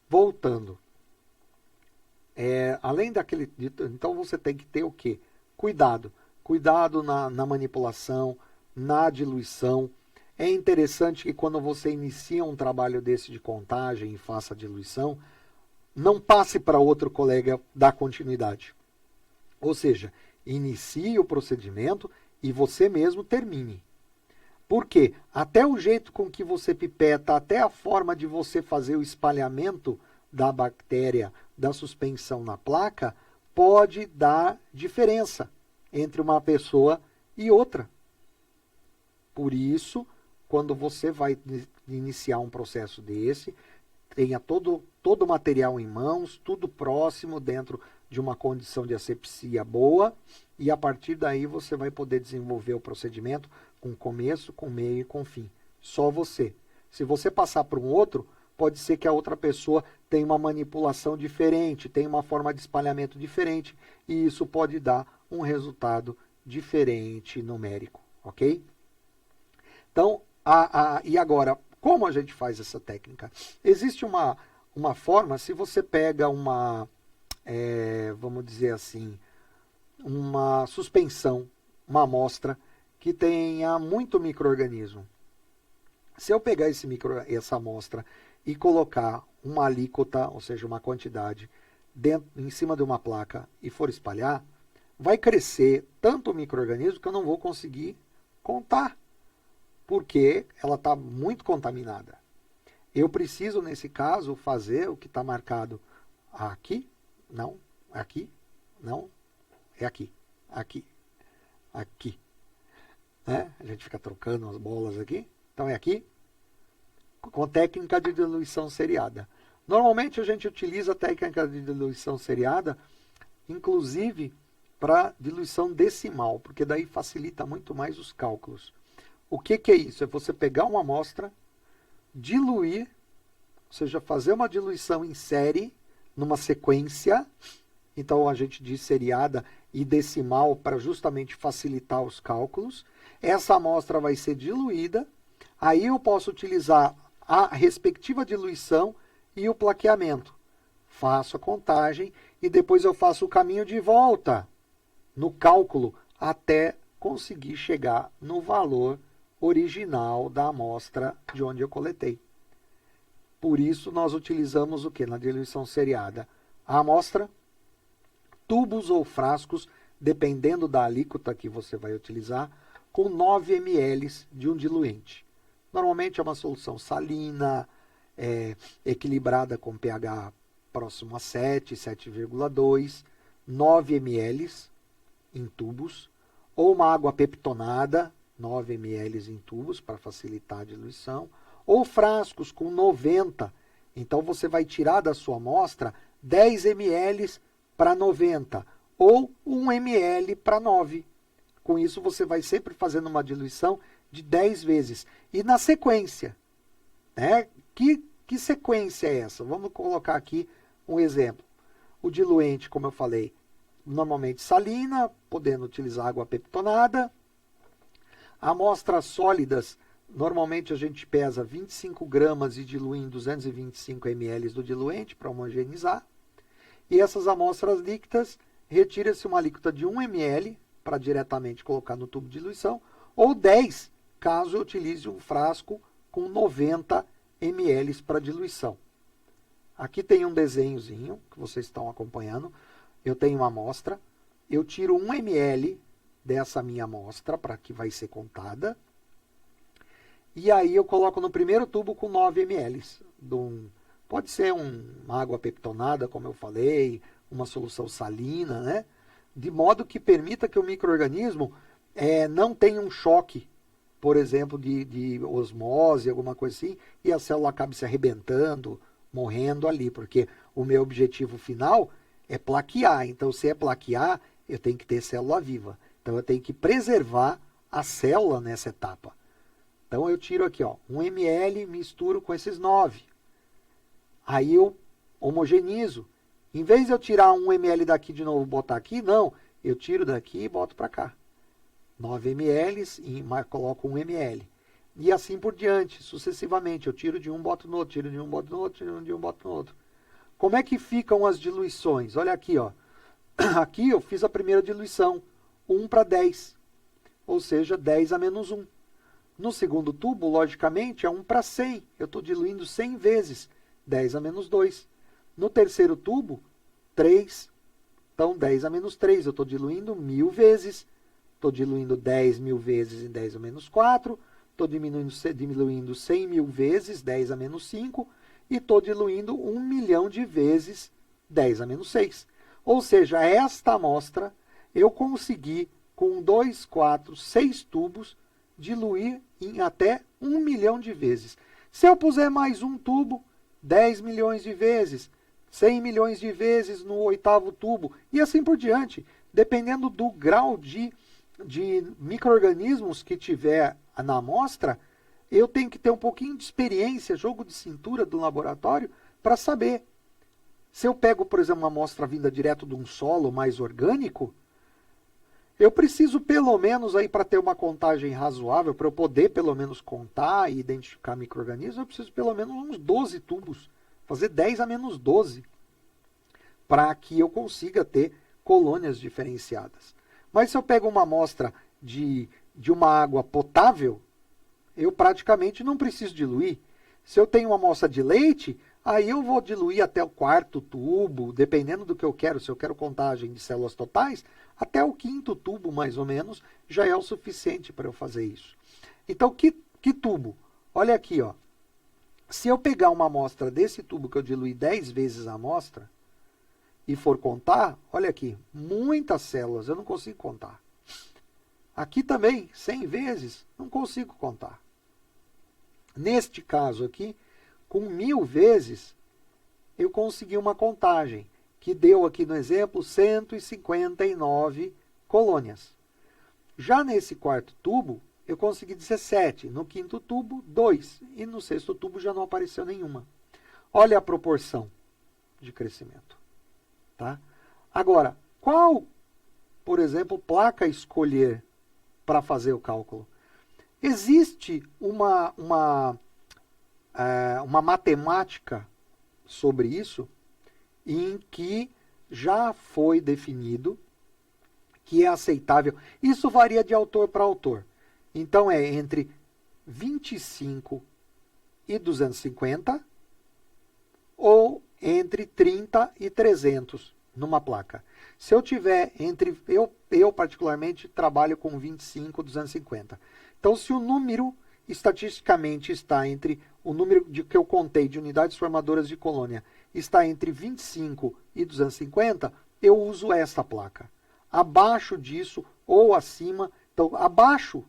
voltando. Além daquele... Então você tem que ter o quê? Cuidado. Cuidado na manipulação, na diluição. É interessante que quando você inicia um trabalho desse de contagem e faça a diluição, não passe para outro colega dar continuidade. Ou seja, inicie o procedimento e você mesmo termine. Por quê? Até o jeito com que você pipeta, até a forma de você fazer o espalhamento da bactéria, da suspensão na placa, pode dar diferença entre uma pessoa e outra. Por isso, quando você vai iniciar um processo desse, tenha todo o material em mãos, tudo próximo, dentro de uma condição de asepsia boa, e a partir daí você vai poder desenvolver o procedimento com começo, com meio e com fim. Só você. Se você passar para um outro, pode ser que a outra pessoa tenha uma manipulação diferente, tenha uma forma de espalhamento diferente, e isso pode dar um resultado diferente numérico, ok? Então, e agora, como a gente faz essa técnica? Existe uma forma, se você pega vamos dizer assim, uma suspensão, uma amostra que tenha muito micro-organismo. Se eu pegar essa amostra e colocar uma alíquota, ou seja, uma quantidade, em cima de uma placa e for espalhar, vai crescer tanto o micro-organismo que eu não vou conseguir contar, porque ela está muito contaminada. Eu preciso, nesse caso, fazer o que está marcado aqui, não, aqui, não, é aqui, aqui, aqui. Né? A gente fica trocando as bolas aqui. Então é aqui, com técnica de diluição seriada. Normalmente a gente utiliza a técnica de diluição seriada, inclusive para diluição decimal, porque daí facilita muito mais os cálculos. O que é isso? É você pegar uma amostra, diluir, ou seja, fazer uma diluição em série, numa sequência. Então a gente diz seriada e decimal para justamente facilitar os cálculos. Essa amostra vai ser diluída, aí eu posso utilizar a respectiva diluição e o plaqueamento. Faço a contagem e depois eu faço o caminho de volta no cálculo até conseguir chegar no valor original da amostra de onde eu coletei. Por isso nós utilizamos o que na diluição seriada? A amostra, tubos ou frascos, dependendo da alíquota que você vai utilizar, com 9 ml de um diluente. Normalmente é uma solução salina, equilibrada com pH próximo a 7, 7,2, 9 ml em tubos, ou uma água peptonada, 9 ml em tubos para facilitar a diluição, ou frascos com 90. Então você vai tirar da sua amostra 10 ml para 90, ou 1 ml para 9. Com isso você vai sempre fazendo uma diluição de 10 vezes. E na sequência, né? Que sequência é essa? Vamos colocar aqui um exemplo. O diluente, como eu falei, normalmente salina, podendo utilizar água peptonada. Amostras sólidas, normalmente a gente pesa 25 gramas e dilui em 225 ml do diluente para homogeneizar. E essas amostras líquidas, retira-se uma alíquota de 1 ml para diretamente colocar no tubo de diluição, ou 10, caso eu utilize um frasco com 90 ml para diluição. Aqui tem um desenhozinho que vocês estão acompanhando. Eu tenho uma amostra, eu tiro 1 ml dessa minha amostra, para que vai ser contada, e aí eu coloco no primeiro tubo com 9 ml. Pode ser uma água peptonada, como eu falei, uma solução salina, né? De modo que permita que o micro-organismo não tenha um choque, por exemplo, de osmose, alguma coisa assim, e a célula acabe se arrebentando, morrendo ali, porque o meu objetivo final é plaquear. Então, se é plaquear, eu tenho que ter célula viva. Então, eu tenho que preservar a célula nessa etapa. Então, eu tiro aqui, 1 ml, misturo com esses 9. Aí eu homogeneizo. Em vez de eu tirar 1 ml daqui de novo e botar aqui, não. Eu tiro daqui e boto para cá. 9 ml e coloco 1 ml. E assim por diante, sucessivamente. Eu tiro de um, boto no outro, tiro de um, boto no outro, tiro de um, boto no outro. Como é que ficam as diluições? Olha aqui, ó. Aqui eu fiz a primeira diluição, 1 para 10, ou seja, 10 a menos 1. No segundo tubo, logicamente, é 1 para 100. Eu estou diluindo 100 vezes, 10 a menos 2. No terceiro tubo, 3. Então, 10 a menos 3. Eu estou diluindo 1000 vezes. Estou diluindo 10.000 vezes em 10 a menos 4. Estou diluindo 100.000 vezes, 10 a menos 5. E estou diluindo 1 milhão de vezes, 10 a menos 6. Ou seja, esta amostra eu consegui, com 2, 4, 6 tubos, diluir em até 1 milhão de vezes. Se eu puser mais um tubo, 10 milhões de vezes, 100 milhões de vezes no oitavo tubo, e assim por diante. Dependendo do grau de micro-organismos que tiver na amostra, eu tenho que ter um pouquinho de experiência, jogo de cintura do laboratório, para saber. Se eu pego, por exemplo, uma amostra vinda direto de um solo mais orgânico, eu preciso pelo menos, aí para ter uma contagem razoável, para eu poder pelo menos contar e identificar micro-organismos, eu preciso pelo menos uns 12 tubos, fazer 10 a menos 12, para que eu consiga ter colônias diferenciadas. Mas se eu pego uma amostra de uma água potável, eu praticamente não preciso diluir. Se eu tenho uma amostra de leite, aí eu vou diluir até o quarto tubo, dependendo do que eu quero. Se eu quero contagem de células totais, até o quinto tubo, mais ou menos, já é o suficiente para eu fazer isso. Então, que tubo? Olha aqui, ó. Se eu pegar uma amostra desse tubo que eu diluí 10 vezes a amostra, e for contar, olha aqui, muitas células, eu não consigo contar. Aqui também, 100 vezes, não consigo contar. Neste caso aqui, com 1000 vezes, eu consegui uma contagem, que deu aqui no exemplo 159 colônias. Já nesse quarto tubo, eu consegui 17. No quinto tubo, 2. E no sexto tubo já não apareceu nenhuma. Olha a proporção de crescimento. Tá? Agora, qual, por exemplo, placa escolher para fazer o cálculo? Existe uma matemática sobre isso, em que já foi definido que é aceitável. Isso varia de autor para autor. Então, é entre 25 e 250 ou entre 30 e 300 numa placa. Se eu tiver entre... Eu particularmente trabalho com 25 e 250. Então, se o número estatisticamente está entre o número que eu contei de unidades formadoras de colônia está entre 25 e 250, eu uso essa placa. Abaixo disso ou acima, então abaixo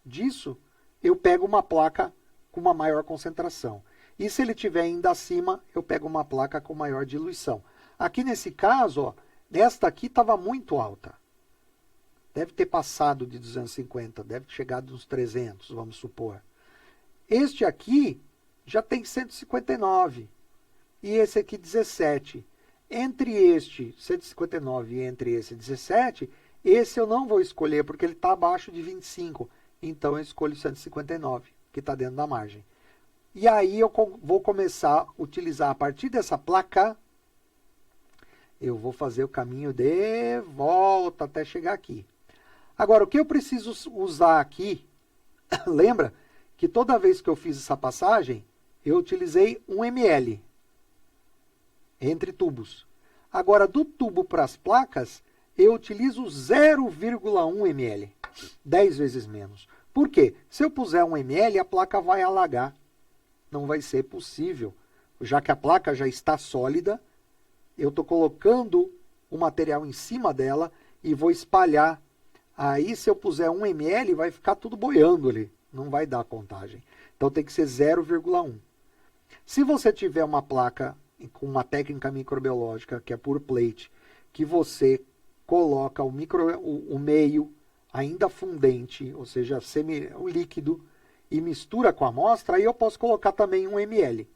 disso, eu pego uma placa com uma maior concentração. E se ele estiver ainda acima, eu pego uma placa com maior diluição. Aqui nesse caso, ó, esta aqui estava muito alta. Deve ter passado de 250, deve ter chegado uns 300, vamos supor. Este aqui já tem 159. E esse aqui 17. Entre este 159 e entre esse 17, esse eu não vou escolher porque ele está abaixo de 25. Então eu escolho 159, que está dentro da margem. E aí eu vou começar a utilizar a partir dessa placa, eu vou fazer o caminho de volta até chegar aqui. Agora, o que eu preciso usar aqui, lembra que toda vez que eu fiz essa passagem, eu utilizei 1 ml entre tubos. Agora, do tubo para as placas, eu utilizo 0,1 ml, 10 vezes menos. Por quê? Se eu puser 1 ml, a placa vai alagar. Não vai ser possível. Já que a placa já está sólida, eu estou colocando o material em cima dela e vou espalhar. Aí, se eu puser 1 ml, vai ficar tudo boiando ali. Não vai dar contagem. Então, tem que ser 0,1. Se você tiver uma placa com uma técnica microbiológica, que é por plate, que você coloca o meio ainda fundente, ou seja, o líquido, e mistura com a amostra, aí eu posso colocar também 1 ml.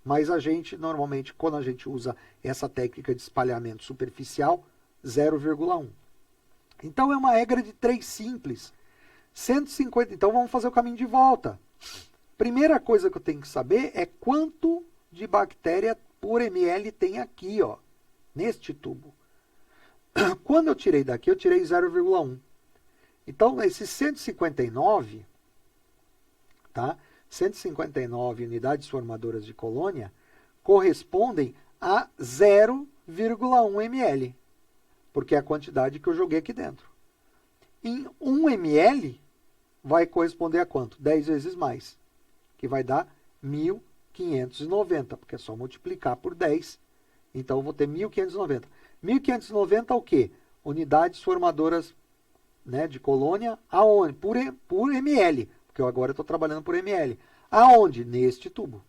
Mas a gente, normalmente, quando a gente usa essa técnica de espalhamento superficial, 0,1. Então, é uma regra de 3 simples. 150, então vamos fazer o caminho de volta. Primeira coisa que eu tenho que saber é quanto de bactéria por ml tem aqui, ó, neste tubo. Quando eu tirei daqui, eu tirei 0,1. Então, esses 159, tá? 159 unidades formadoras de colônia correspondem a 0,1 ml, porque é a quantidade que eu joguei aqui dentro. Em 1 ml, vai corresponder a quanto? 10 vezes mais, que vai dar 1.590, porque é só multiplicar por 10. Então, eu vou ter 1.590. 1.590 o quê? Unidades formadoras, né, de colônia, aonde? Por ml, porque eu agora estou trabalhando por ml. Aonde? Neste tubo.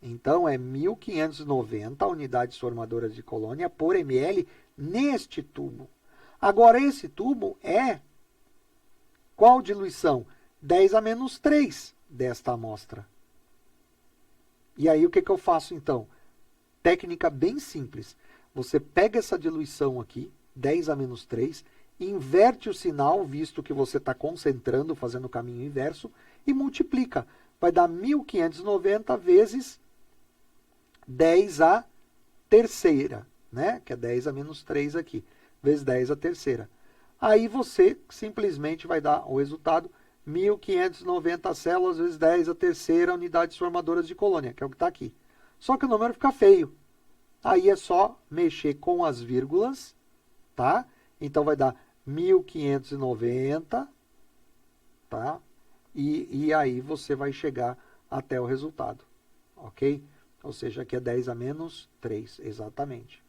Então, é 1.590 unidades formadoras de colônia por ml neste tubo. Agora, esse tubo é qual diluição? 10 a menos 3 desta amostra. E aí, o que eu faço, então? Técnica bem simples. Você pega essa diluição aqui, 10 a menos 3, inverte o sinal, visto que você está concentrando, fazendo o caminho inverso, e multiplica. Vai dar 1.590 vezes 10 a terceira, né? Que é 10 a menos 3 aqui, vezes 10 a terceira. Aí você simplesmente vai dar o resultado 1.590 células vezes 10 a terceira unidades formadoras de colônia, que é o que está aqui. Só que o número fica feio. Aí é só mexer com as vírgulas, tá? Então vai dar 1.590, tá? E aí você vai chegar até o resultado, ok? Ou seja, aqui é 10 a menos 3, exatamente.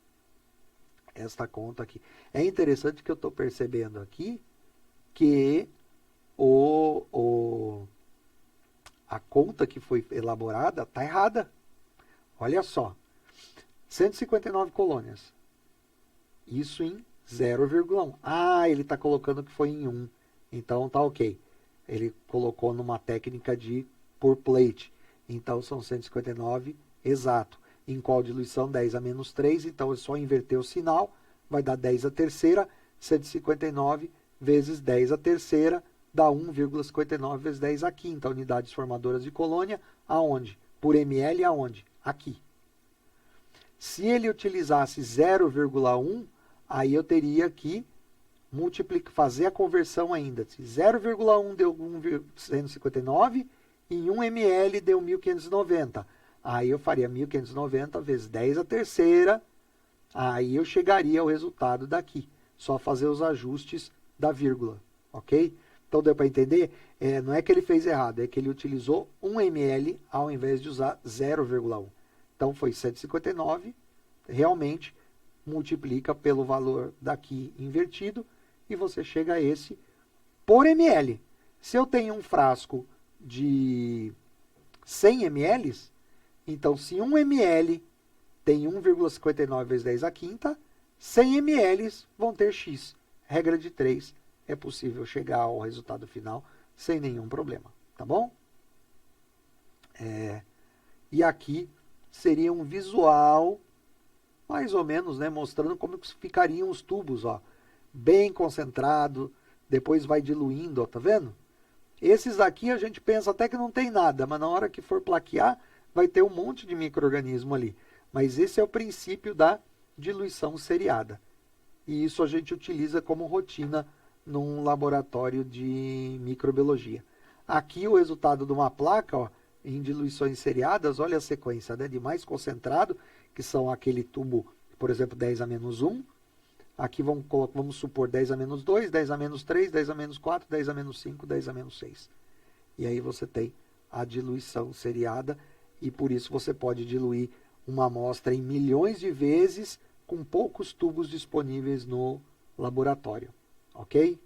Esta conta aqui. É interessante que eu estou percebendo aqui que a conta que foi elaborada está errada. Olha só, 159 colônias. Isso em 0,1. Ah, ele está colocando que foi em 1. Então tá ok. Ele colocou numa técnica de por plate. Então são 159 exato. Em qual diluição? 10 a menos 3. Então é só inverter o sinal. Vai dar 10 a terceira. 159 vezes 10 a terceira dá 1,59 vezes 10 a quinta. Unidades formadoras de colônia. Aonde? Por ml aonde? Aqui. Se ele utilizasse 0,1, aí eu teria que fazer a conversão ainda. Se 0,1 deu 159, em 1 ml deu 1.590. Aí eu faria 1.590 vezes 10 a terceira, aí eu chegaria ao resultado daqui. Só fazer os ajustes da vírgula, ok? Então deu para entender? Não é que ele fez errado, é que ele utilizou 1 ml ao invés de usar 0,1. Então foi 159, realmente multiplica pelo valor daqui invertido e você chega a esse por ml. Se eu tenho um frasco de 100 ml, então se 1 ml tem 1,59 vezes 10 a quinta, 100 ml vão ter x. Regra de 3, é possível chegar ao resultado final sem nenhum problema, tá bom? E aqui seria um visual, mais ou menos, né, mostrando como ficariam os tubos, ó, bem concentrado, depois vai diluindo, ó, tá vendo? Esses aqui a gente pensa até que não tem nada, mas na hora que for plaquear, vai ter um monte de micro-organismo ali. Mas esse é o princípio da diluição seriada. E isso a gente utiliza como rotina num laboratório de microbiologia. Aqui o resultado de uma placa, ó, em diluições seriadas, olha a sequência, né, de mais concentrado, que são aquele tubo, por exemplo, 10 a menos 1. Aqui vamos supor 10 a menos 2, 10 a menos 3, 10 a menos 4, 10 a menos 5, 10 a menos 6. E aí você tem a diluição seriada e por isso você pode diluir uma amostra em milhões de vezes com poucos tubos disponíveis no laboratório. Ok?